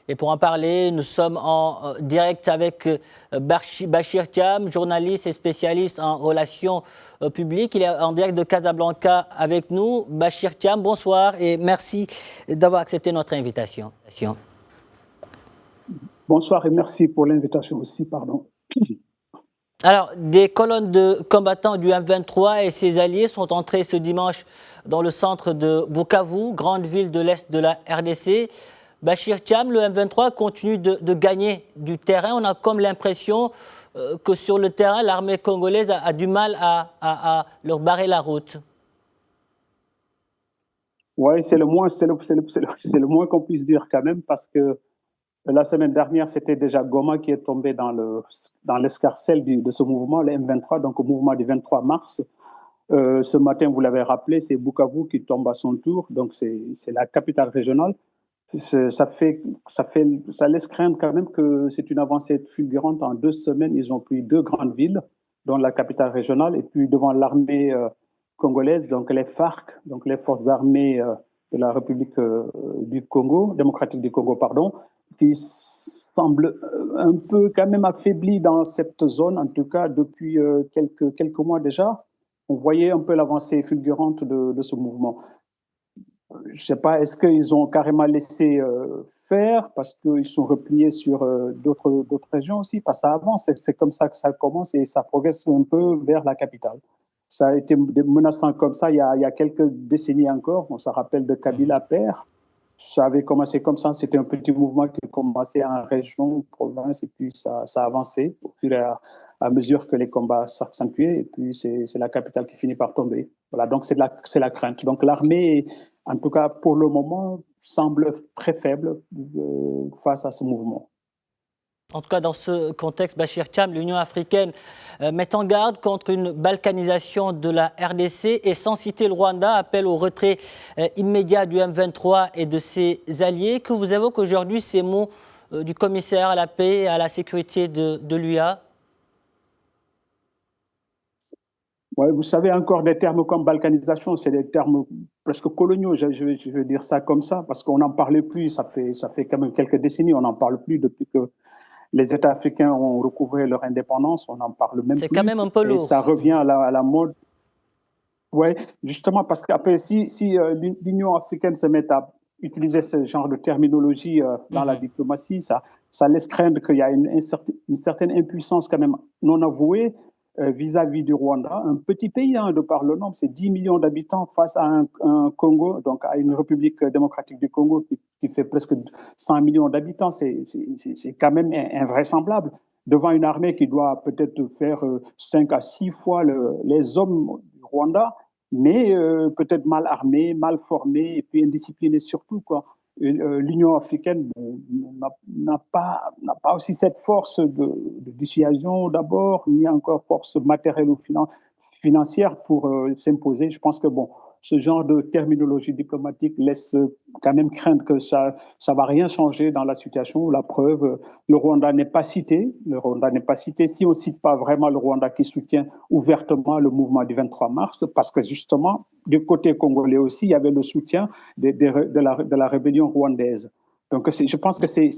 Et pour en parler, nous sommes en direct avec Bachir Thiam, journaliste et spécialiste en relations publiques. Il est en direct de Casablanca avec nous. Bachir Thiam, bonsoir et merci d'avoir accepté notre invitation. Bonsoir et merci pour l'invitation aussi, pardon. Alors, des colonnes de combattants du M23 et ses alliés sont entrés ce dimanche dans le centre de Bukavu, grande ville de l'Est de la RDC. Bachir Thiam, le M23 continue de gagner du terrain. On a comme l'impression que sur le terrain, l'armée congolaise a du mal à leur barrer la route. Oui, c'est le moins qu'on puisse dire quand même, parce que la semaine dernière, c'était déjà Goma qui est tombé dans l'escarcelle de ce mouvement, le M23, donc au mouvement du 23 mars. Ce matin, vous l'avez rappelé, c'est Bukavu qui tombe à son tour, donc c'est la capitale régionale. Ça laisse craindre quand même que c'est une avancée fulgurante. En 2 semaines, ils ont pris 2 grandes villes, dont la capitale régionale, et puis devant l'armée congolaise, donc les FARC, donc les forces armées de la République du Congo, démocratique du Congo, pardon, qui semble un peu quand même affaibli dans cette zone, en tout cas depuis quelques mois déjà. On voyait un peu l'avancée fulgurante de ce mouvement. Je ne sais pas, est-ce qu'ils ont carrément laissé faire parce qu'ils sont repliés sur d'autres régions aussi? Parce que ça avance, c'est comme ça que ça commence et ça progresse un peu vers la capitale. Ça a été menaçant comme ça il y a quelques décennies encore. On se rappelle de Kabila père. Ça avait commencé comme ça, c'était un petit mouvement qui commençait en région, province, et puis ça a avancé au fur et à mesure que les combats s'accentuaient, et puis c'est la capitale qui finit par tomber. Voilà, donc c'est la crainte. Donc l'armée, en tout cas pour le moment, semble très faible face à ce mouvement. En tout cas, dans ce contexte, Bachir Thiam, l'Union africaine met en garde contre une balkanisation de la RDC et, sans citer le Rwanda, appelle au retrait immédiat du M23 et de ses alliés. Que vous évoquez aujourd'hui ces mots du commissaire à la paix et à la sécurité de l'UA? Oui, vous savez, encore des termes comme balkanisation, c'est des termes presque coloniaux, je vais dire ça comme ça, parce qu'on n'en parlait plus, ça fait quand même quelques décennies, on n'en parle plus depuis que les États africains ont recouvré leur indépendance, on n'en parle même plus. C'est quand même un peu lourd. Et ça revient à la mode. Oui, justement, parce qu'après, si l'Union africaine se met à utiliser ce genre de terminologie dans la diplomatie, ça laisse craindre qu'il y a une certaine impuissance quand même non avouée vis-à-vis du Rwanda, un petit pays de par le nombre, c'est 10 millions d'habitants face à un Congo, donc à une République démocratique du Congo qui fait presque 100 millions d'habitants. C'est quand même invraisemblable devant une armée qui doit peut-être faire 5 à 6 fois les hommes du Rwanda, mais peut-être mal armés, mal formés et puis indisciplinés surtout, quoi. L'Union africaine n'a pas aussi cette force de dissuasion d'abord, ni encore force matérielle ou financière pour s'imposer. Je pense que ce genre de terminologie diplomatique laisse quand même craindre que ça va rien changer dans la situation. La preuve, le Rwanda n'est pas cité. Le Rwanda n'est pas cité. Si on cite pas vraiment le Rwanda qui soutient ouvertement le mouvement du 23 mars, parce que justement, du côté congolais aussi, il y avait le soutien de la rébellion rwandaise. Donc, je pense que c'est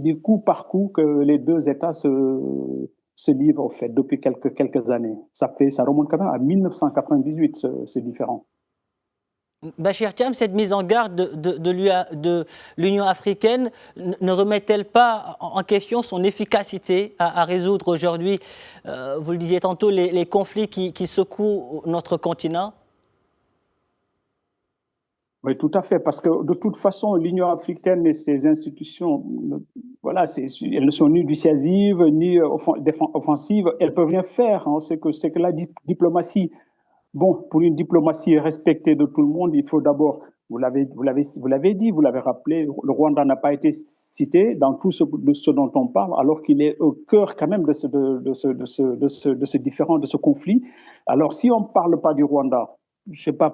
du coup par coup que les deux États se livrent, au fait, depuis quelques années. Ça remonte quand même à 1998, c'est différent. Bachir Thiam, cette mise en garde de l'Union africaine ne remet-elle pas en question son efficacité à résoudre aujourd'hui, vous le disiez tantôt, les conflits qui secouent notre continent? Oui, tout à fait, parce que de toute façon, l'Union africaine et ses institutions, voilà, elles ne sont ni dissuasives, ni offensives, elles peuvent rien faire. Hein. C'est que la diplomatie, pour une diplomatie respectée de tout le monde, il faut d'abord, vous l'avez dit, vous l'avez rappelé, le Rwanda n'a pas été cité dans tout ce dont on parle, alors qu'il est au cœur quand même de ce conflit. Alors, si on ne parle pas du Rwanda, je ne sais pas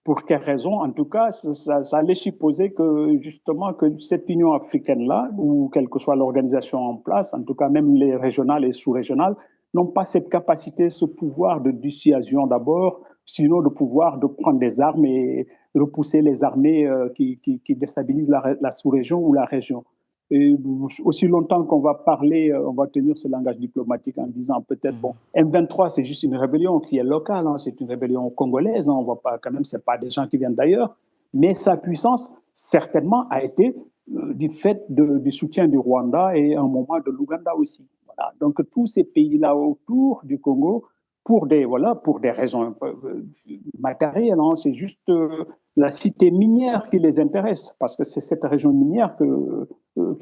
pour quelle raison, en tout cas, ça laisse supposer que justement que cette Union africaine-là, ou quelle que soit l'organisation en place, en tout cas même les régionales et sous-régionales, n'ont pas cette capacité, ce pouvoir de dissuasion d'abord, sinon le pouvoir de prendre des armes et repousser les armées qui déstabilisent la sous-région ou la région. Et aussi longtemps qu'on va parler, on va tenir ce langage diplomatique en disant peut-être, bon, M23, c'est juste une rébellion qui est locale, hein, c'est une rébellion congolaise, hein, on voit pas quand même, c'est pas des gens qui viennent d'ailleurs, mais sa puissance, certainement, a été du fait du soutien du Rwanda et à un moment de l'Ouganda aussi. Voilà. Donc, tous ces pays-là autour du Congo, pour des raisons matérielles, hein, c'est juste la cité minière qui les intéresse, parce que c'est cette région minière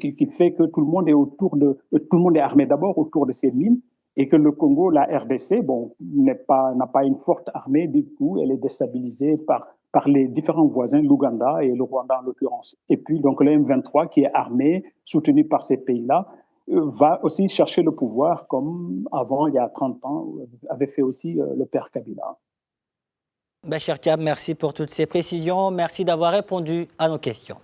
qui fait que tout le monde est armé d'abord autour de ces mines, et que le Congo, la RDC, bon, n'a pas une forte armée du tout, elle est déstabilisée par les différents voisins, l'Ouganda et le Rwanda en l'occurrence. Et puis donc le M23 qui est armé, soutenu par ces pays-là, va aussi chercher le pouvoir comme avant, il y a 30 ans, avait fait aussi le père Kabila. Bachir Thiam, merci pour toutes ces précisions. Merci d'avoir répondu à nos questions.